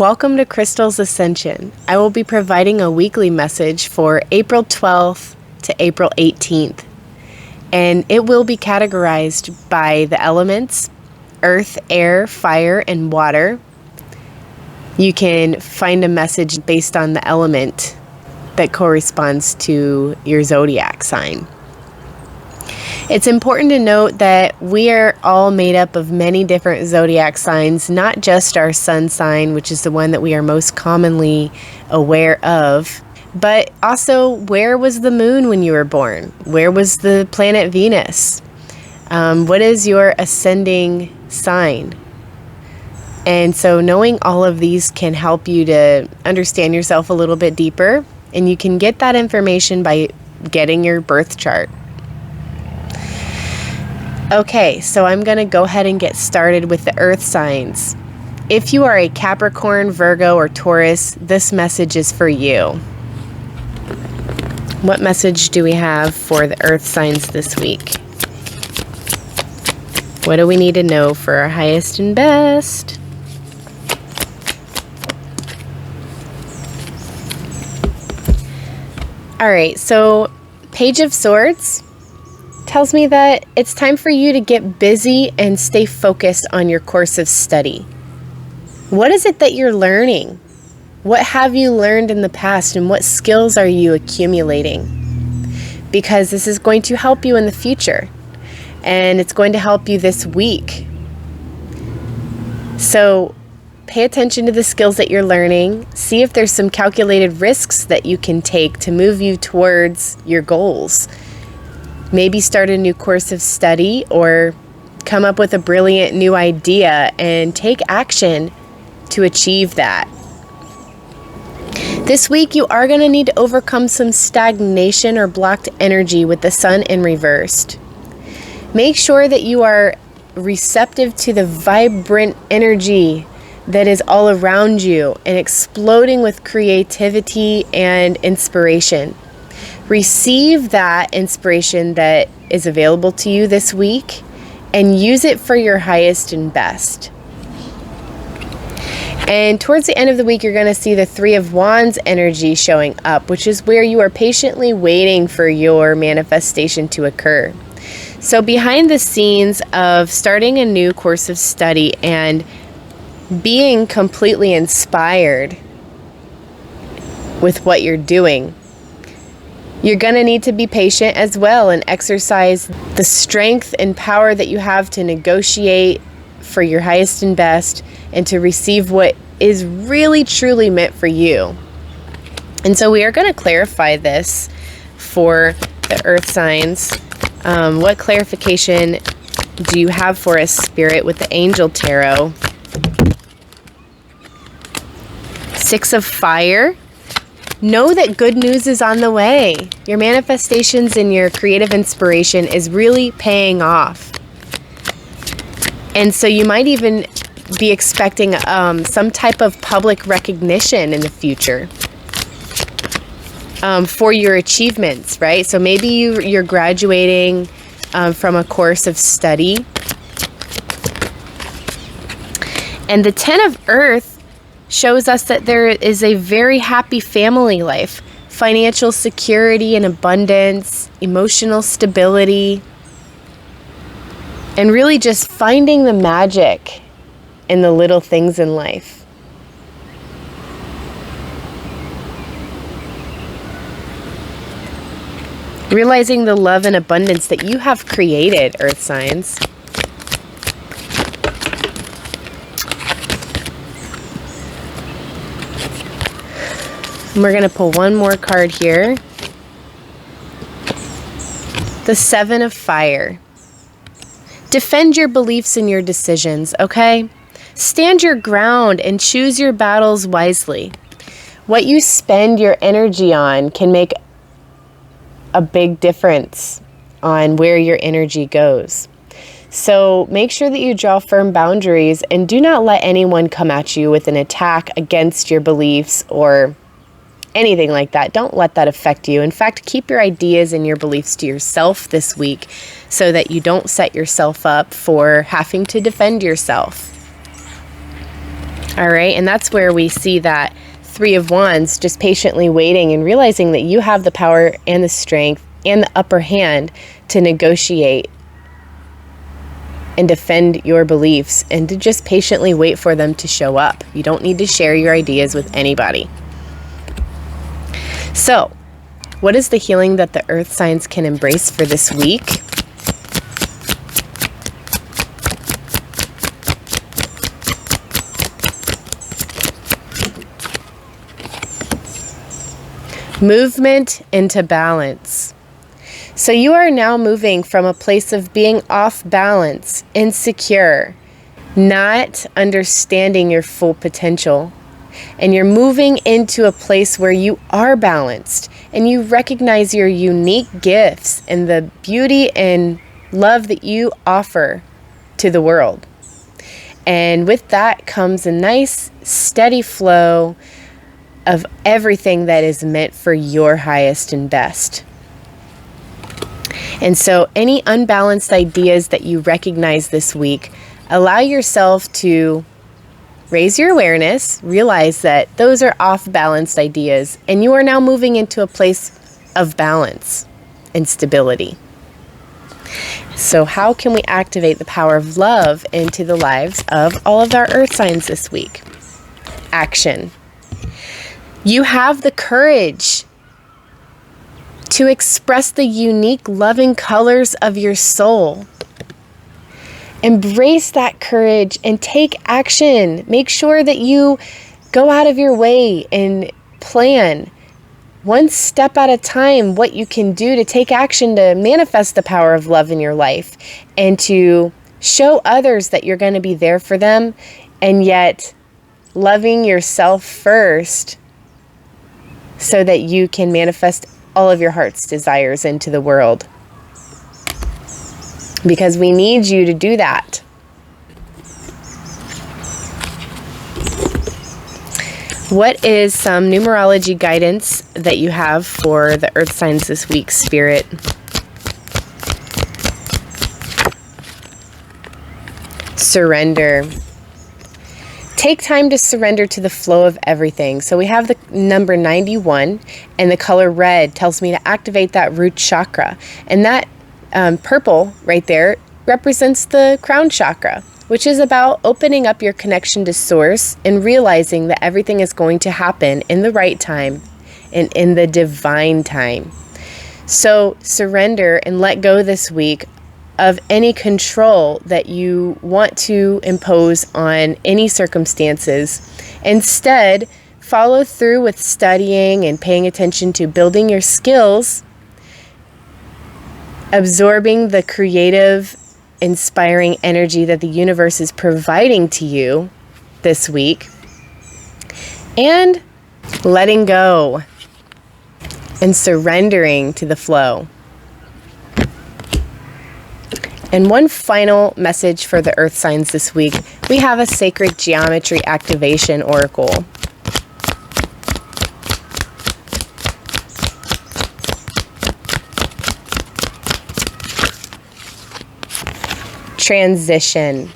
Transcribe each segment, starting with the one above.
Welcome to Crystal's Ascension. I will be providing a weekly message for April 12th to April 18th, and it will be categorized by the elements: earth, air, fire, and water. You can find a message based on the element that corresponds to your zodiac sign. It's important to note that we are all made up of many different zodiac signs, not just our sun sign, which is the one that we are most commonly aware of, but also where was the moon when you were born? Where was the planet Venus? What is your ascending sign? And so knowing all of these can help you to understand yourself a little bit deeper, and you can get that information by getting your birth chart. Okay, so I'm going to go ahead and get started with the earth signs. If you are a Capricorn, Virgo, or Taurus, this message is for you. What message do we have for the earth signs this week? What do we need to know for our highest and best? All right, so Page of Swords tells me that it's time for you to get busy and stay focused on your course of study. What is it that you're learning? What have you learned in the past, and what skills are you accumulating? Because this is going to help you in the future, and it's going to help you this week. So pay attention to the skills that you're learning. See if there's some calculated risks that you can take to move you towards your goals. Maybe start a new course of study or come up with a brilliant new idea and take action to achieve that. This week, you are going to need to overcome some stagnation or blocked energy with the sun in reversed. Make sure that you are receptive to the vibrant energy that is all around you and exploding with creativity and inspiration. Receive that inspiration that is available to you this week and use it for your highest and best. And towards the end of the week, you're going to see the Three of Wands energy showing up, which is where you are patiently waiting for your manifestation to occur. So behind the scenes of starting a new course of study and being completely inspired with what you're doing, you're going to need to be patient as well and exercise the strength and power that you have to negotiate for your highest and best and to receive what is really truly meant for you. And so we are going to clarify this for the earth signs. What clarification do you have for us, Spirit, with the Angel Tarot? Six of Fire. Know that good news is on the way. Your manifestations and your creative inspiration is really paying off. And so you might even be expecting some type of public recognition in the future for your achievements, right? So maybe you're graduating from a course of study. And the Ten of Earth shows us that there is a very happy family life, financial security and abundance, emotional stability, and really just finding the magic in the little things in life. Realizing the love and abundance that you have created, earth signs. And we're going to pull one more card here. The Seven of Fire. Defend your beliefs and your decisions, okay? Stand your ground and choose your battles wisely. What you spend your energy on can make a big difference on where your energy goes. So make sure that you draw firm boundaries and do not let anyone come at you with an attack against your beliefs or anything like that. Don't let that affect you. In fact, keep your ideas and your beliefs to yourself this week so that you don't set yourself up for having to defend yourself. All right, and that's where we see that Three of Wands, just patiently waiting and realizing that you have the power and the strength and the upper hand to negotiate and defend your beliefs, and to just patiently wait for them to show up. You don't need to share your ideas with anybody. So, what is the healing that the earth signs can embrace for this week? Movement into balance. So you are now moving from a place of being off balance, insecure, not understanding your full potential. And you're moving into a place where you are balanced and you recognize your unique gifts and the beauty and love that you offer to the world. And with that comes a nice, steady flow of everything that is meant for your highest and best. And so any unbalanced ideas that you recognize this week, allow yourself to raise your awareness, realize that those are off-balanced ideas, and you are now moving into a place of balance and stability. So how can we activate the power of love into the lives of all of our earth signs this week? Action. You have the courage to express the unique, loving colors of your soul. Embrace that courage and take action. Make sure that you go out of your way and plan one step at a time what you can do to take action to manifest the power of love in your life, and to show others that you're going to be there for them, and yet loving yourself first so that you can manifest all of your heart's desires into the world. Because we need you to do that. What is some numerology guidance that you have for the earth signs this week, Spirit? Surrender. Take time to surrender to the flow of everything. So we have the number 91, and the color red tells me to activate that root chakra. And that purple right there represents the crown chakra, which is about opening up your connection to source and realizing that everything is going to happen in the right time and in the divine time. So surrender and let go this week of any control that you want to impose on any circumstances. Instead, follow through with studying and paying attention to building your skills, absorbing the creative, inspiring energy that the universe is providing to you this week, and letting go and surrendering to the flow. And one final message for the earth signs this week. We have a sacred geometry activation oracle. Transition.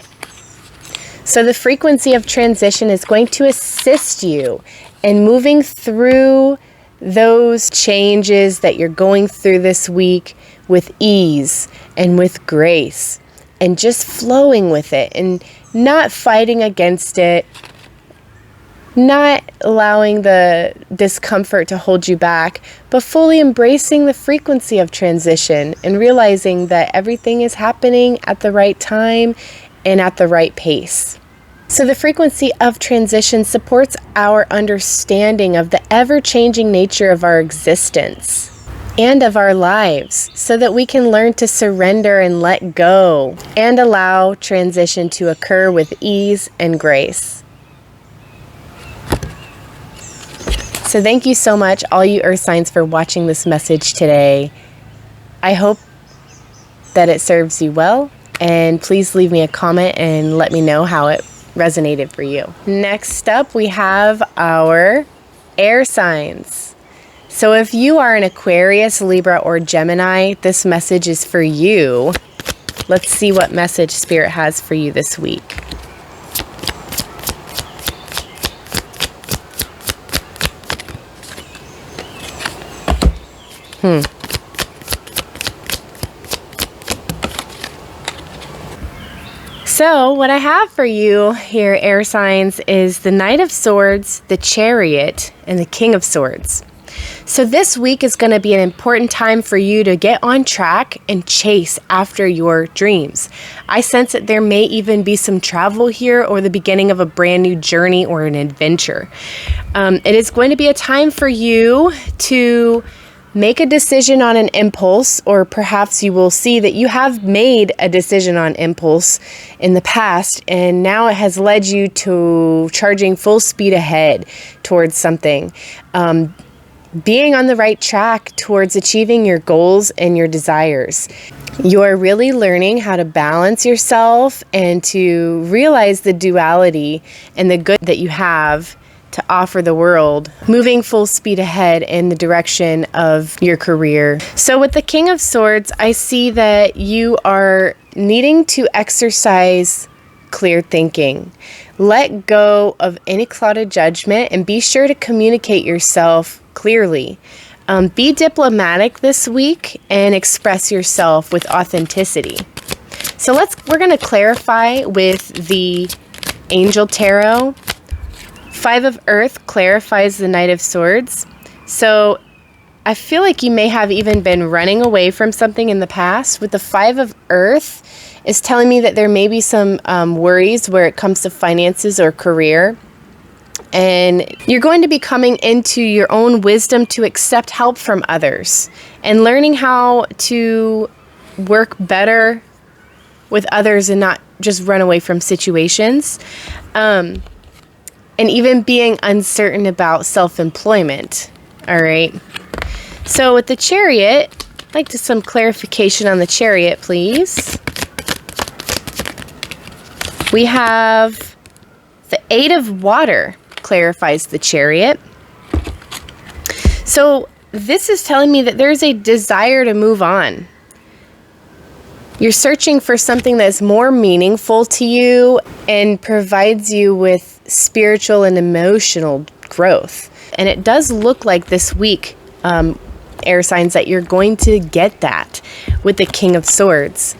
So the frequency of transition is going to assist you in moving through those changes that you're going through this week with ease and with grace, and just flowing with it and not fighting against it, not allowing the discomfort to hold you back, but fully embracing the frequency of transition and realizing that everything is happening at the right time and at the right pace. So the frequency of transition supports our understanding of the ever-changing nature of our existence and of our lives, so that we can learn to surrender and let go and allow transition to occur with ease and grace. So thank you so much, all you earth signs, for watching this message today. I hope that it serves you well, and please leave me a comment and let me know how it resonated for you. Next up, we have our air signs. So if you are an Aquarius, Libra, or Gemini, this message is for you. Let's see what message Spirit has for you this week. So what I have for you here, air signs, is the Knight of Swords, the Chariot, and the King of Swords. So this week is going to be an important time for you to get on track and chase after your dreams. I sense that there may even be some travel here or the beginning of a brand new journey or an adventure. It is going to be a time for you to make a decision on an impulse, or perhaps you will see that you have made a decision on impulse in the past, and now it has led you to charging full speed ahead towards something. Being on the right track towards achieving your goals and your desires. You are really learning how to balance yourself and to realize the duality and the good that you have to offer the world, moving full speed ahead in the direction of your career. So with the King of Swords, I see that you are needing to exercise clear thinking. Let go of any clouded judgment and be sure to communicate yourself clearly. Be diplomatic this week and express yourself with authenticity. So we're going to clarify with the Angel Tarot. 5 of Earth clarifies the Knight of Swords. So I feel like you may have even been running away from something in the past. With the 5 of Earth, is telling me that there may be some worries where it comes to finances or career. And you're going to be coming into your own wisdom to accept help from others and learning how to work better with others and not just run away from situations. And even being uncertain about self-employment. All right. So with the Chariot, I'd like some clarification on the Chariot, please. We have the 8 of Water clarifies the Chariot. So this is telling me that there's a desire to move on. You're searching for something that's more meaningful to you and provides you with spiritual and emotional growth. And it does look like this week, air signs, that you're going to get that with the King of Swords.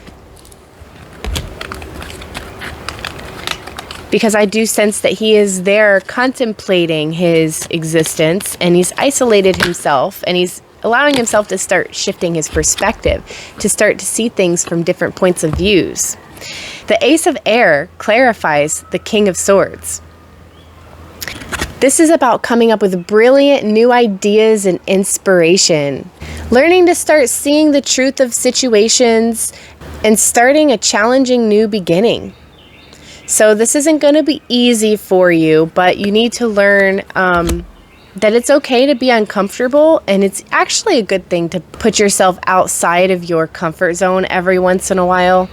Because I do sense that he is there contemplating his existence, and he's isolated himself, and he's allowing himself to start shifting his perspective, to start to see things from different points of views. The Ace of Air clarifies the King of Swords. This is about coming up with brilliant new ideas and inspiration, learning to start seeing the truth of situations, and starting a challenging new beginning. So this isn't going to be easy for you, but you need to learn that it's okay to be uncomfortable, and it's actually a good thing to put yourself outside of your comfort zone every once in a while,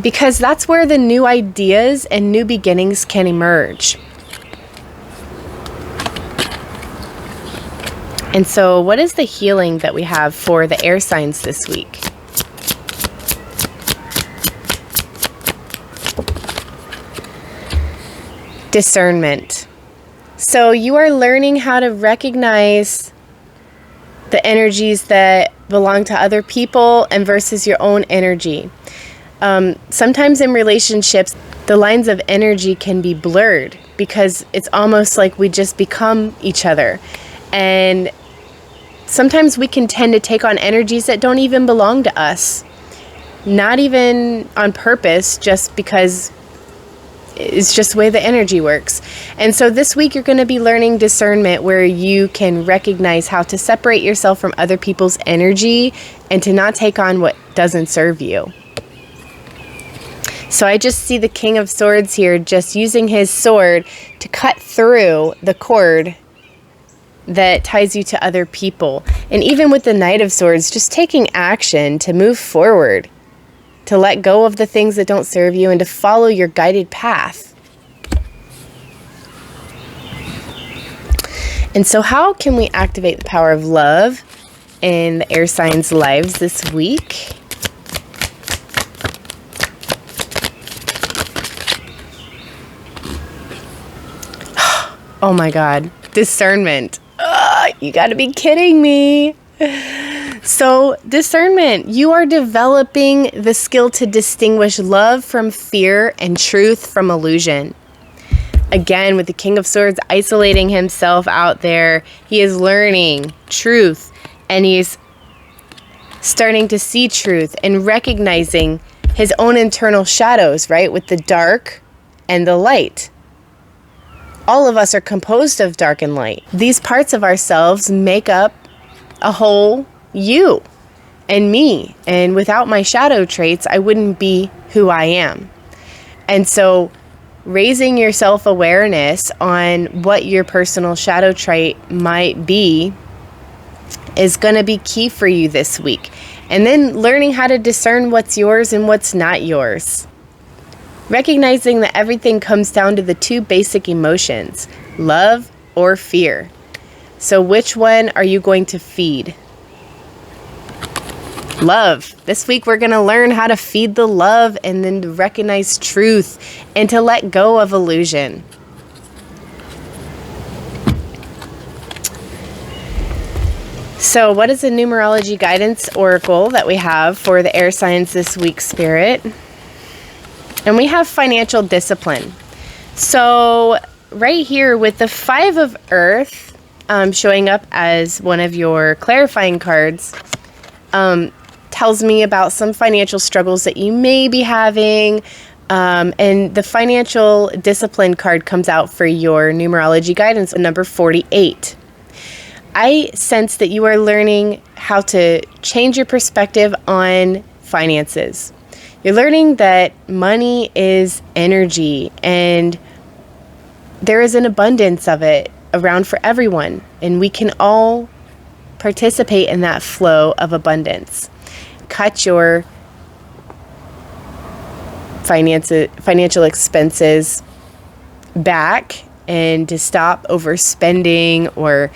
because that's where the new ideas and new beginnings can emerge. And so what is the healing that we have for the air signs this week? Discernment. So you are learning how to recognize the energies that belong to other people and versus your own energy. Sometimes in relationships, the lines of energy can be blurred because it's almost like we just become each other. And sometimes we can tend to take on energies that don't even belong to us. Not even on purpose, just because it's just the way the energy works. And so this week you're going to be learning discernment, where you can recognize how to separate yourself from other people's energy and to not take on what doesn't serve you. So I just see the King of Swords here just using his sword to cut through the cord that ties you to other people. And even with the Knight of Swords, just taking action to move forward, to let go of the things that don't serve you and to follow your guided path. And so how can we activate the power of love in the air signs' lives this week? Oh my God, discernment. You gotta be kidding me. So, discernment. You are developing the skill to distinguish love from fear and truth from illusion. Again, with the King of Swords isolating himself out there, he is learning truth, and he's starting to see truth and recognizing his own internal shadows, right? With the dark and the light. All of us are composed of dark and light. These parts of ourselves make up a whole you and me. And without my shadow traits, I wouldn't be who I am. And so raising your self-awareness on what your personal shadow trait might be is going to be key for you this week. And then learning how to discern what's yours and what's not yours. Recognizing that everything comes down to the two basic emotions, love or fear. So which one are you going to feed? Love. This week we're going to learn how to feed the love and then to recognize truth and to let go of illusion. So what is the numerology guidance oracle that we have for the air signs this week, Spirit? And we have financial discipline. So right here with the 5 of Earth showing up as one of your clarifying cards, tells me about some financial struggles that you may be having. And the financial discipline card comes out for your numerology guidance, number 48. I sense that you are learning how to change your perspective on finances. You're learning that money is energy and there is an abundance of it around for everyone. And we can all participate in that flow of abundance. Cut your financial expenses back and to stop overspending, or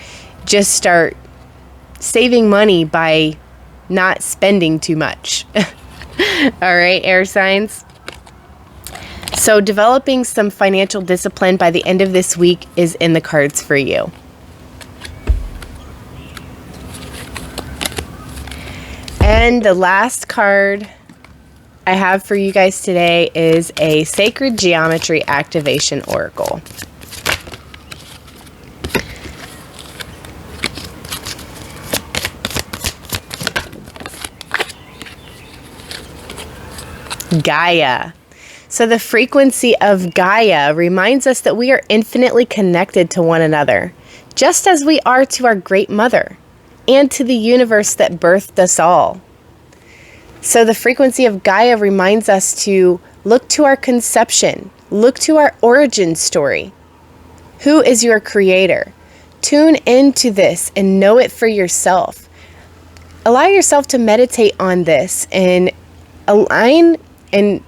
just start saving money by not spending too much. All right, air signs. So developing some financial discipline by the end of this week is in the cards for you. And the last card I have for you guys today is a Sacred Geometry Activation Oracle. Gaia. So the frequency of Gaia reminds us that we are infinitely connected to one another, just as we are to our Great Mother and to the universe that birthed us all. So the frequency of Gaia reminds us to look to our conception, look to our origin story. Who is your creator? Tune into this and know it for yourself. Allow yourself to meditate on this and align and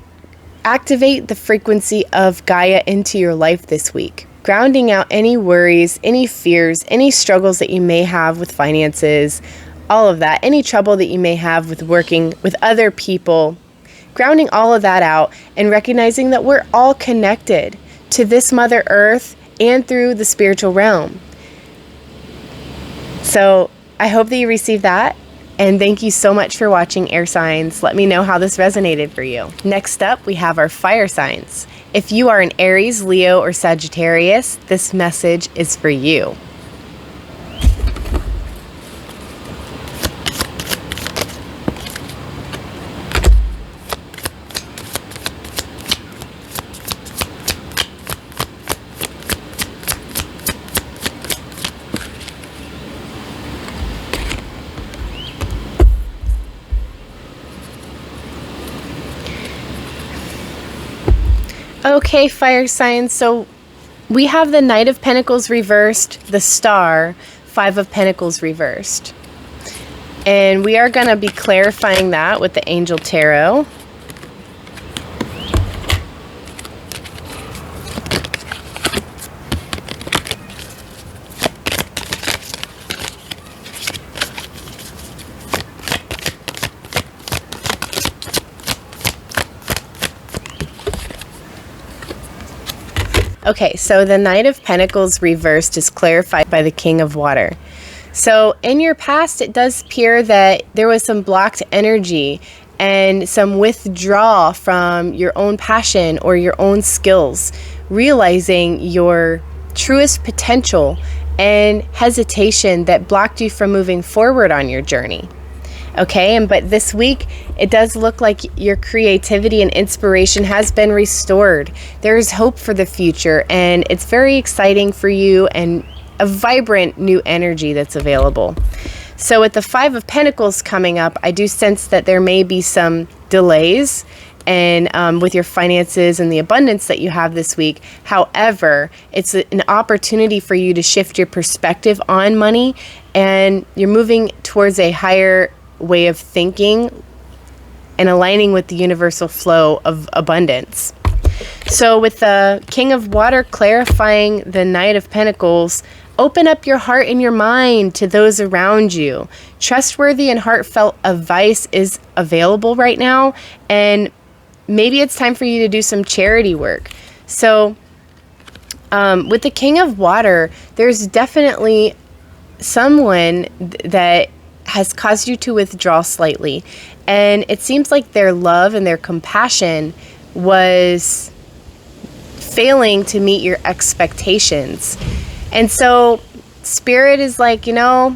activate the frequency of Gaia into your life this week, grounding out any worries, any fears, any struggles that you may have with finances, all of that, any trouble that you may have with working with other people, grounding all of that out and recognizing that we're all connected to this Mother Earth and through the spiritual realm. So I hope that you receive that. And thank you so much for watching, air signs. Let me know how this resonated for you. Next up, we have our fire signs. If you are an Aries, Leo, or Sagittarius, this message is for you. Okay, fire signs, so we have the Knight of Pentacles reversed, the Star, 5 of Pentacles reversed. And we are going to be clarifying that with the Angel Tarot. Okay, so the Knight of Pentacles reversed is clarified by the King of Water. So in your past, it does appear that there was some blocked energy and some withdrawal from your own passion or your own skills, realizing your truest potential and hesitation that blocked you from moving forward on your journey. Okay, but this week, it does look like your creativity and inspiration has been restored. There's hope for the future, and it's very exciting for you and a vibrant new energy that's available. So with the Five of Pentacles coming up, I do sense that there may be some delays and with your finances and the abundance that you have this week. However, it's an opportunity for you to shift your perspective on money, and you're moving towards a higher way of thinking and aligning with the universal flow of abundance. So with the King of Water clarifying the Knight of Pentacles, open up your heart and your mind to those around you. Trustworthy and heartfelt advice is available right now, and maybe it's time for you to do some charity work. So with the King of Water, there's definitely someone that has caused you to withdraw slightly, and it seems like their love and their compassion was failing to meet your expectations. And so Spirit is like, you're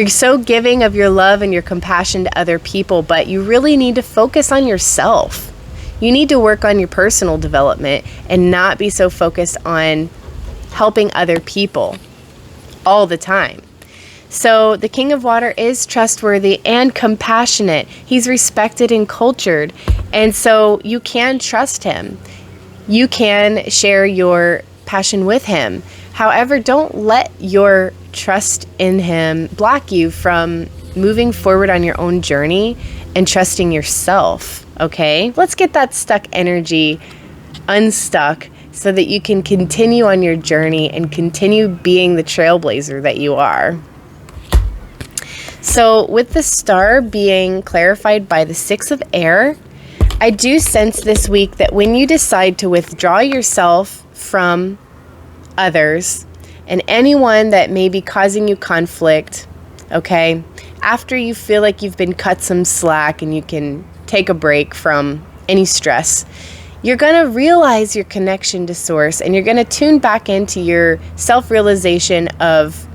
so giving of your love and your compassion to other people, but you really need to focus on yourself. You need to work on your personal development and not be so focused on helping other people all the time. So the King of Water is trustworthy and compassionate. He's respected and cultured. And so you can trust him. You can share your passion with him. However, don't let your trust in him block you from moving forward on your own journey and trusting yourself. Okay? Let's get that stuck energy unstuck so that you can continue on your journey and continue being the trailblazer that you are. So with the Star being clarified by the Six of Air, I do sense this week that when you decide to withdraw yourself from others and anyone that may be causing you conflict, okay, after you feel like you've been cut some slack and you can take a break from any stress, you're going to realize your connection to Source, and you're going to tune back into your self-realization of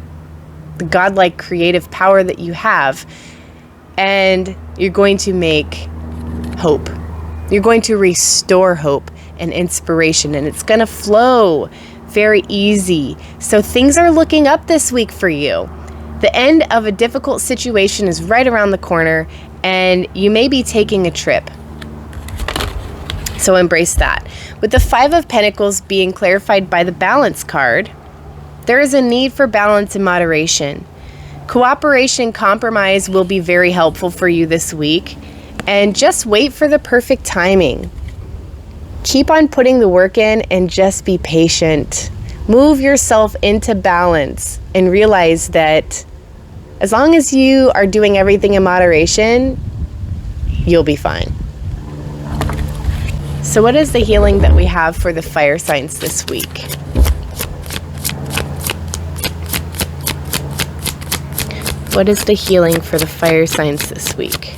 the godlike creative power that you have, and you're going to make hope. You're going to restore hope and inspiration, and it's going to flow very easy. So things are looking up this week for you. The end of a difficult situation is right around the corner, and you may be taking a trip. So embrace that. With the Five of Pentacles being clarified by the Balance card, there is a need for balance and moderation. Cooperation and compromise will be very helpful for you this week, and just wait for the perfect timing. Keep on putting the work in and just be patient. Move yourself into balance and realize that as long as you are doing everything in moderation, you'll be fine. So what is the healing that we have for the fire signs this week? What is the healing for the fire signs this week?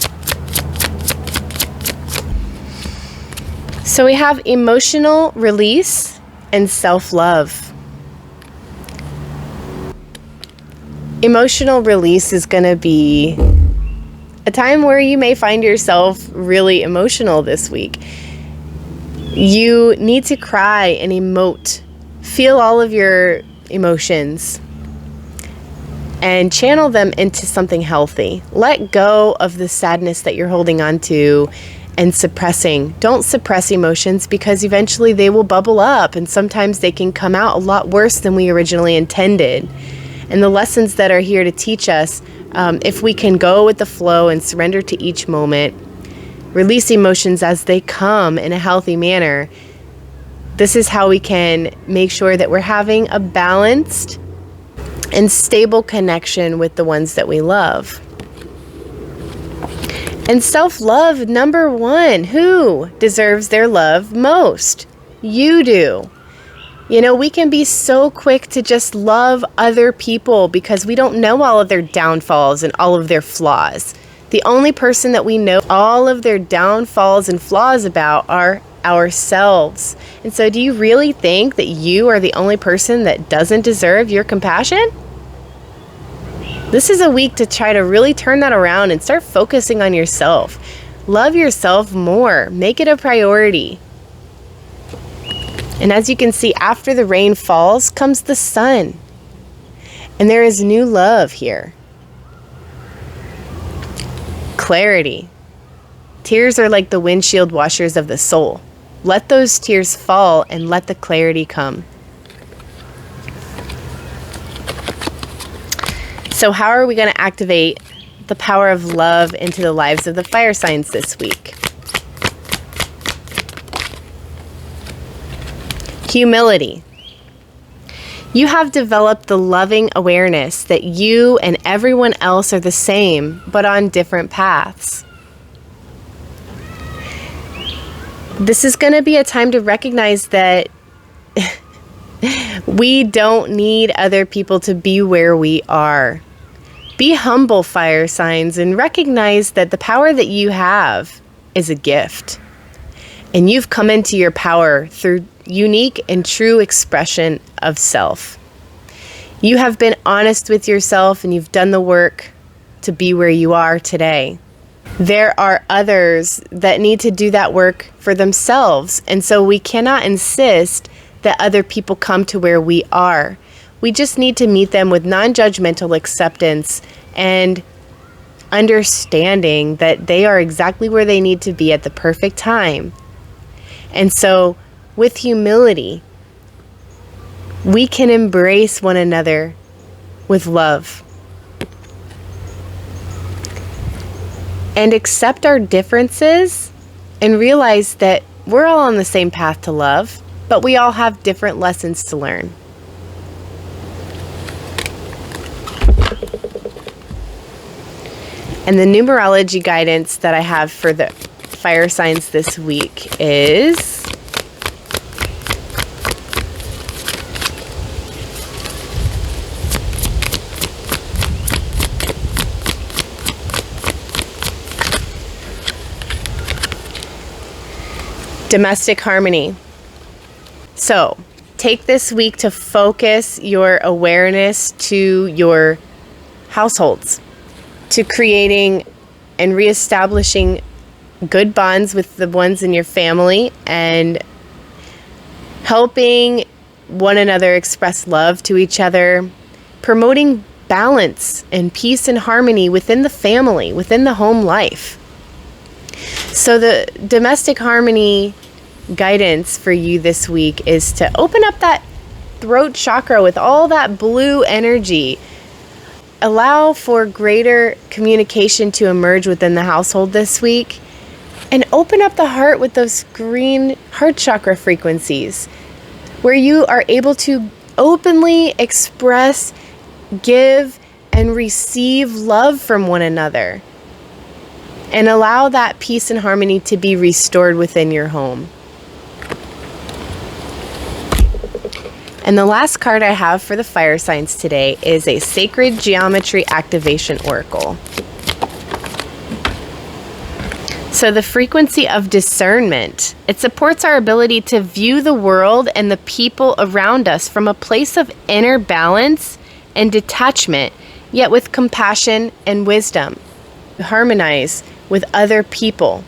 So we have emotional release and self-love. Emotional release is going to be a time where you may find yourself really emotional this week. You need to cry and emote. Feel all of your emotions and channel them into something healthy. Let go of the sadness that you're holding on to and suppressing. Don't suppress emotions, because eventually they will bubble up, and sometimes they can come out a lot worse than we originally intended. And the lessons that are here to teach us, if we can go with the flow and surrender to each moment, release emotions as they come in a healthy manner, this is how we can make sure that we're having a balanced and stable connection with the ones that we love. And self-love, number one, who deserves their love most? You do. You know, we can be so quick to just love other people because we don't know all of their downfalls and all of their flaws. The only person that we know all of their downfalls and flaws about are ourselves. And so do you really think that you are the only person that doesn't deserve your compassion? This is a week to try to really turn that around and start focusing on yourself. Love yourself more. Make it a priority. And as you can see, after the rain falls comes the sun. And there is new love here. Clarity. Tears are like the windshield washers of the soul. Let those tears fall and let the clarity come. So how are we going to activate the power of love into the lives of the fire signs this week? Humility. You have developed the loving awareness that you and everyone else are the same, but on different paths. This is going to be a time to recognize that we don't need other people to be where we are. Be humble, fire signs, and recognize that the power that you have is a gift. And you've come into your power through unique and true expression of self. You have been honest with yourself and you've done the work to be where you are today. There are others that need to do that work for themselves, and so we cannot insist that other people come to where we are. We just need to meet them with non-judgmental acceptance and understanding that they are exactly where they need to be at the perfect time. And so, with humility, we can embrace one another with love. And accept our differences and realize that we're all on the same path to love, but we all have different lessons to learn. And the numerology guidance that I have for the fire signs this week is domestic harmony. So, take this week to focus your awareness to your households, to creating and reestablishing good bonds with the ones in your family and helping one another express love to each other, promoting balance and peace and harmony within the family, within the home life. So the domestic harmony guidance for you this week is to open up that throat chakra with all that blue energy. Allow for greater communication to emerge within the household this week, and open up the heart with those green heart chakra frequencies where you are able to openly express, give, and receive love from one another. And allow that peace and harmony to be restored within your home. And the last card I have for the fire signs today is a Sacred Geometry Activation Oracle. So the frequency of discernment, it supports our ability to view the world and the people around us from a place of inner balance and detachment, yet with compassion and wisdom. Harmonize with other people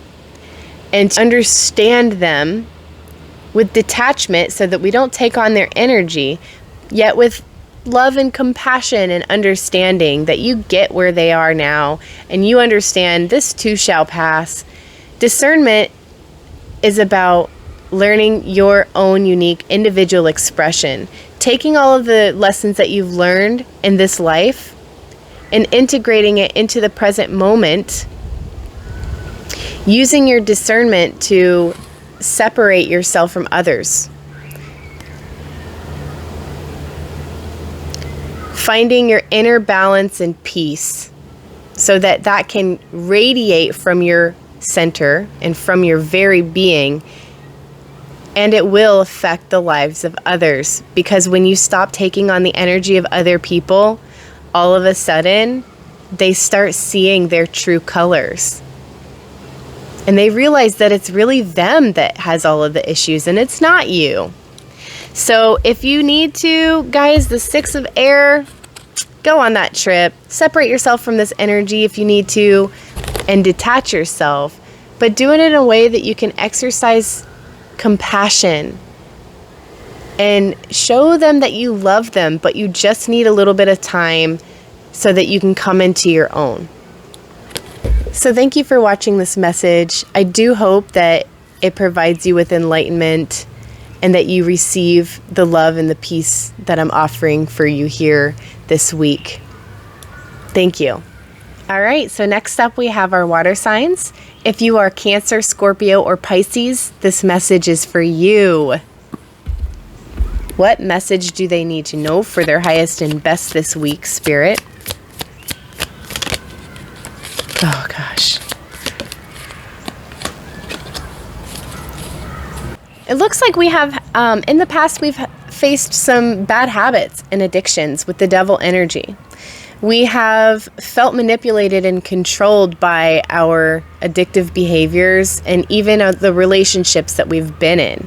and understand them with detachment so that we don't take on their energy, yet with love and compassion and understanding that you get where they are now and you understand this too shall pass. Discernment is about learning your own unique individual expression, taking all of the lessons that you've learned in this life and integrating it into the present moment, using your discernment to separate yourself from others. Finding your inner balance and peace so that that can radiate from your center and from your very being And it will affect the lives of others, because when you stop taking on the energy of other people, all of a sudden, they start seeing their true colors. And they realize that it's really them that has all of the issues, and it's not you. So if you need to, guys, the 6 of air, go on that trip. Separate yourself from this energy if you need to, and detach yourself. But do it in a way that you can exercise compassion and show them that you love them, but you just need a little bit of time so that you can come into your own. So thank you for watching this message. I do hope that it provides you with enlightenment and that you receive the love and the peace that I'm offering for you here this week. Thank you. All right, so next up we have our water signs. If you are Cancer, Scorpio, or Pisces, this message is for you. What message do they need to know for their highest and best this week, Spirit? Oh, gosh. It looks like we have, in the past, we've faced some bad habits and addictions with the devil energy. We have felt manipulated and controlled by our addictive behaviors and even the relationships that we've been in.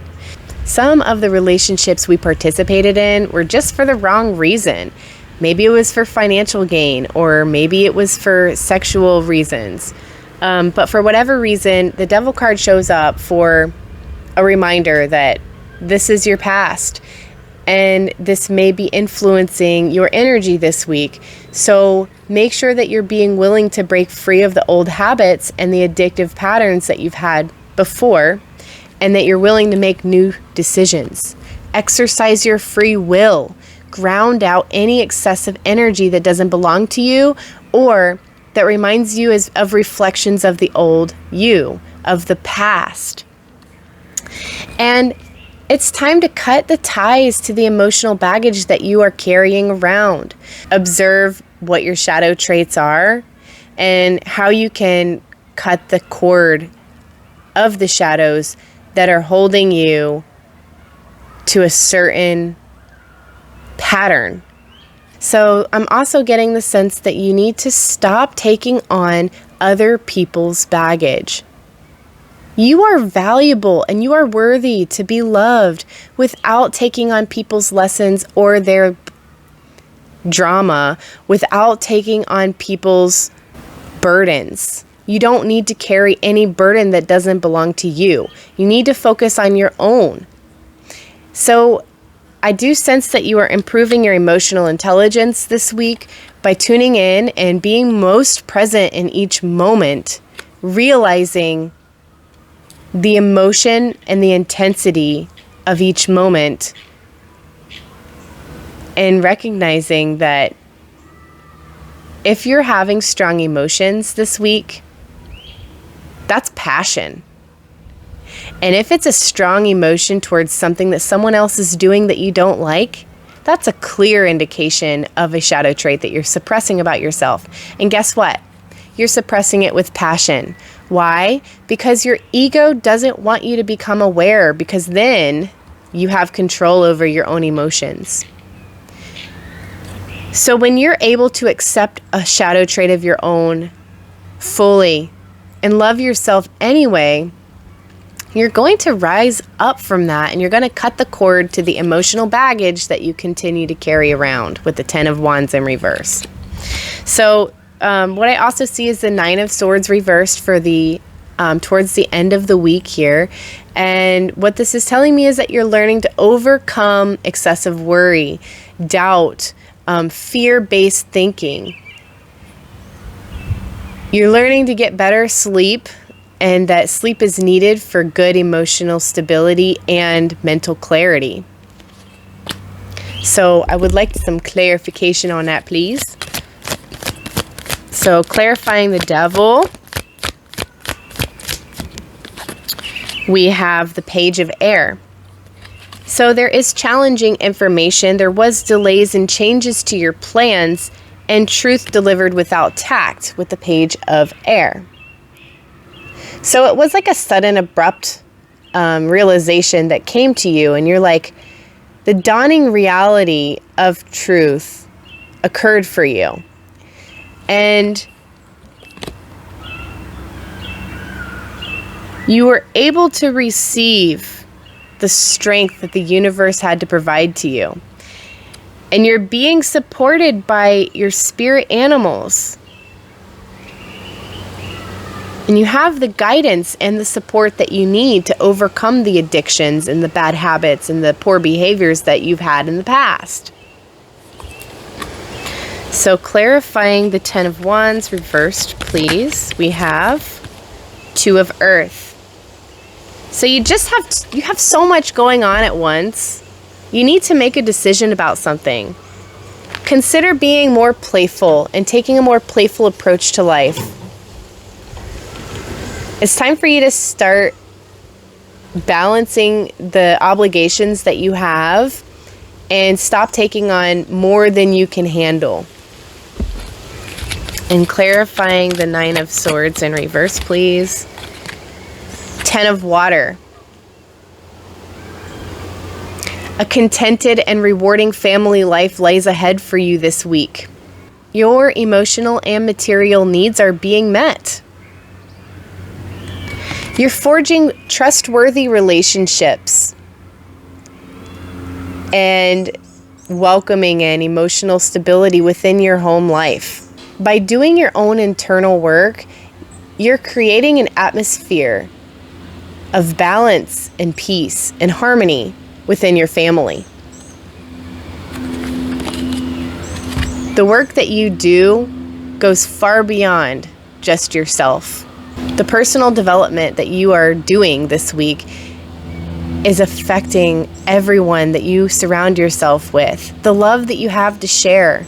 Some of the relationships we participated in were just for the wrong reason. Maybe it was for financial gain, or maybe it was for sexual reasons. But for whatever reason, the devil card shows up for a reminder that this is your past. And this may be influencing your energy this week. So make sure that you're being willing to break free of the old habits and the addictive patterns that you've had before, and that you're willing to make new decisions. Exercise your free will. Ground out any excessive energy that doesn't belong to you, or that reminds you of reflections of the old you, of the past. And it's time to cut the ties to the emotional baggage that you are carrying around. Observe what your shadow traits are and how you can cut the cord of the shadows that are holding you to a certain pattern. So I'm also getting the sense that you need to stop taking on other people's baggage. You are valuable and you are worthy to be loved without taking on people's lessons or their drama, without taking on people's burdens. You don't need to carry any burden that doesn't belong to you. You need to focus on your own. So I do sense that you are improving your emotional intelligence this week by tuning in and being most present in each moment, realizing the emotion and the intensity of each moment, and recognizing that if you're having strong emotions this week, that's passion. And if it's a strong emotion towards something that someone else is doing that you don't like, that's a clear indication of a shadow trait that you're suppressing about yourself. And guess what? You're suppressing it with passion. Why? Because your ego doesn't want you to become aware, because then you have control over your own emotions. So when you're able to accept a shadow trait of your own fully and love yourself anyway, you're going to rise up from that, and you're going to cut the cord to the emotional baggage that you continue to carry around with the 10 of Wands in reverse. So what I also see is the 9 of Swords reversed for the towards the end of the week here. And what this is telling me is that you're learning to overcome excessive worry, doubt, fear-based thinking. You're learning to get better sleep, and that sleep is needed for good emotional stability and mental clarity. So I would like some clarification on that, please. So clarifying the devil, we have the Page of Air. So there is challenging information. There was delays and changes to your plans, and truth delivered without tact with the Page of Air. So it was like a sudden, abrupt realization that came to you, and you're like, the dawning reality of truth occurred for you. And you were able to receive the strength that the universe had to provide to you. And you're being supported by your spirit animals. And you have the guidance and the support that you need to overcome the addictions and the bad habits and the poor behaviors that you've had in the past. So clarifying the Ten of Wands reversed, please. We have Two of Earth. So you have so much going on at once. You need to make a decision about something. Consider being more playful and taking a more playful approach to life. It's time for you to start balancing the obligations that you have and stop taking on more than you can handle. And clarifying the Nine of Swords in reverse, please. Ten of Water. A contented and rewarding family life lies ahead for you this week. Your emotional and material needs are being met. You're forging trustworthy relationships and welcoming in emotional stability within your home life. By doing your own internal work, you're creating an atmosphere of balance and peace and harmony within your family. The work that you do goes far beyond just yourself. The personal development that you are doing this week is affecting everyone that you surround yourself with. The love that you have to share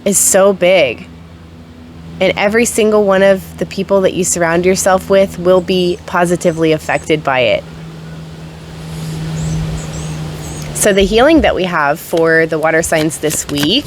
is so big. And every single one of the people that you surround yourself with will be positively affected by it. So the healing that we have for the water signs this week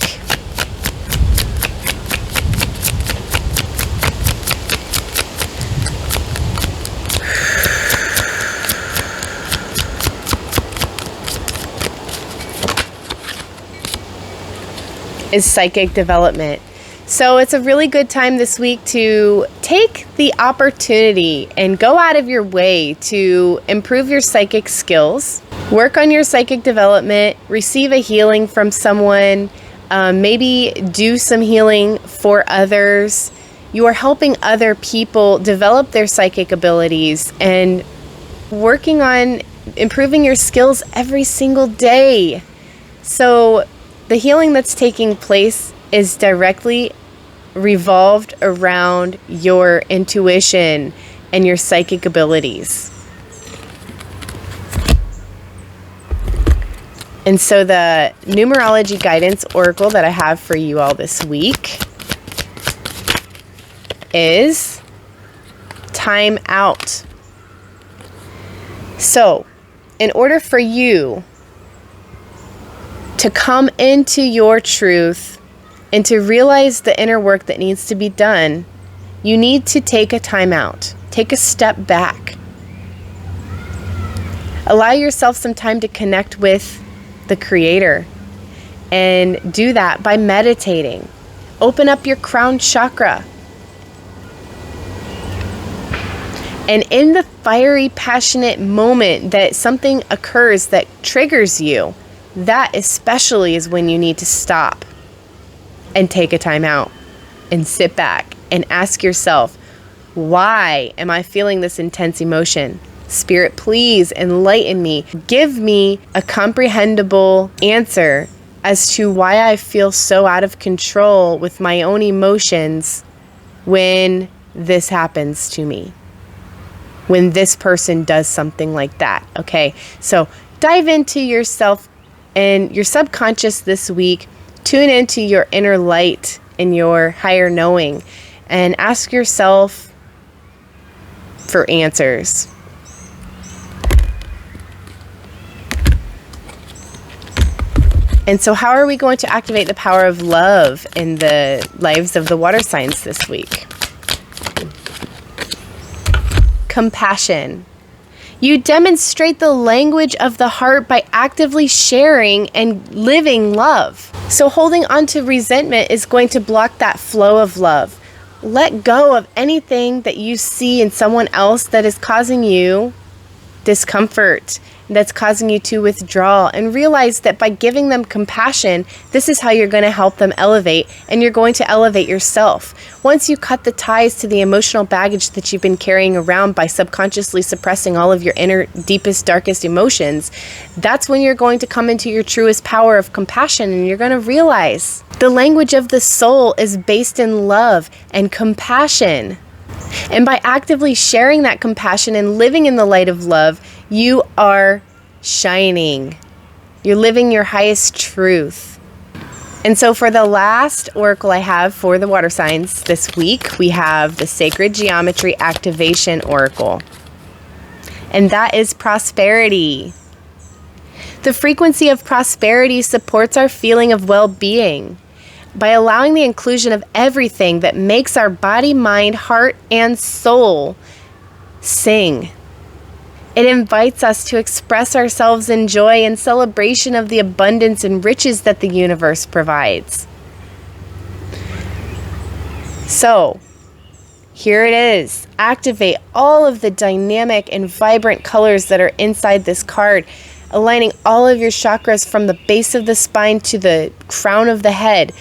is psychic development. So it's a really good time this week to take the opportunity and go out of your way to improve your psychic skills, work on your psychic development, receive a healing from someone, maybe do some healing for others. You are helping other people develop their psychic abilities and working on improving your skills every single day. So the healing that's taking place is directly revolved around your intuition and your psychic abilities. And so the numerology guidance oracle that I have for you all this week is time out. So, in order for you to come into your truth and to realize the inner work that needs to be done, you need to take a time out. Take a step back. Allow yourself some time to connect with the Creator. And do that by meditating. Open up your crown chakra. And in the fiery, passionate moment that something occurs that triggers you, that especially is when you need to stop and take a time out and sit back and ask yourself, why am I feeling this intense emotion? Spirit, please enlighten me. Give me a comprehensible answer as to why I feel so out of control with my own emotions when this happens to me, when this person does something like that. Okay, so dive into yourself and your subconscious this week. Tune into your inner light and your higher knowing and ask yourself for answers. And so how are we going to activate the power of love in the lives of the water signs this week? Compassion. You demonstrate the language of the heart by actively sharing and living love. So holding on to resentment is going to block that flow of love. Let go of anything that you see in someone else that is causing you discomfort, that's causing you to withdraw, and realize that by giving them compassion, this is how you're going to help them elevate, and you're going to elevate yourself. Once you cut the ties to the emotional baggage that you've been carrying around by subconsciously suppressing all of your inner, deepest, darkest emotions, that's when you're going to come into your truest power of compassion, and you're going to realize the language of the soul is based in love and compassion. And by actively sharing that compassion and living in the light of love, you are shining. You're living your highest truth. And so for the last oracle I have for the water signs this week, we have the Sacred Geometry Activation Oracle. And that is prosperity. The frequency of prosperity supports our feeling of well-being by allowing the inclusion of everything that makes our body, mind, heart, and soul sing. It invites us to express ourselves in joy and celebration of the abundance and riches that the universe provides. So, here it is. Activate all of the dynamic and vibrant colors that are inside this card, aligning all of your chakras from the base of the spine to the crown of the head,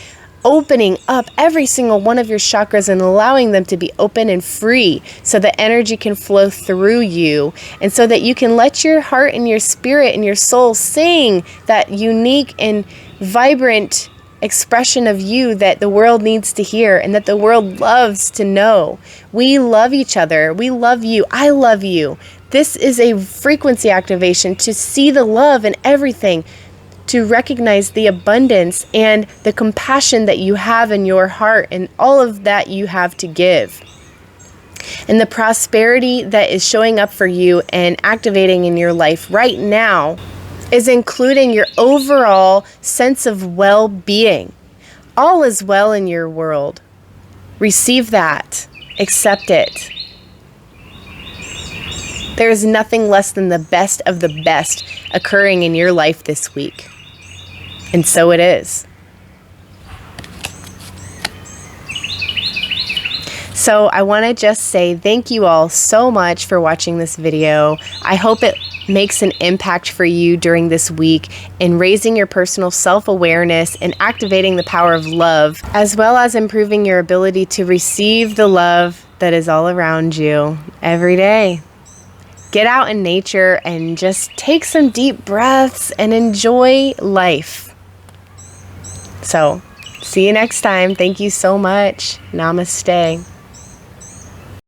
opening up every single one of your chakras and allowing them to be open and free so that energy can flow through you, and so that you can let your heart and your spirit and your soul sing that unique and vibrant expression of you that the world needs to hear and that the world loves to know. We love each other. We love you. I love you. This is a frequency activation to see the love in everything, to recognize the abundance and the compassion that you have in your heart and all of that you have to give. And the prosperity that is showing up for you and activating in your life right now is including your overall sense of well-being. All is well in your world. Receive that. Accept it. There is nothing less than the best of the best occurring in your life this week. And so it is. So I want to just say thank you all so much for watching this video. I hope it makes an impact for you during this week in raising your personal self-awareness and activating the power of love, as well as improving your ability to receive the love that is all around you every day. Get out in nature and just take some deep breaths and enjoy life. So, see you next time. Thank you so much. Namaste.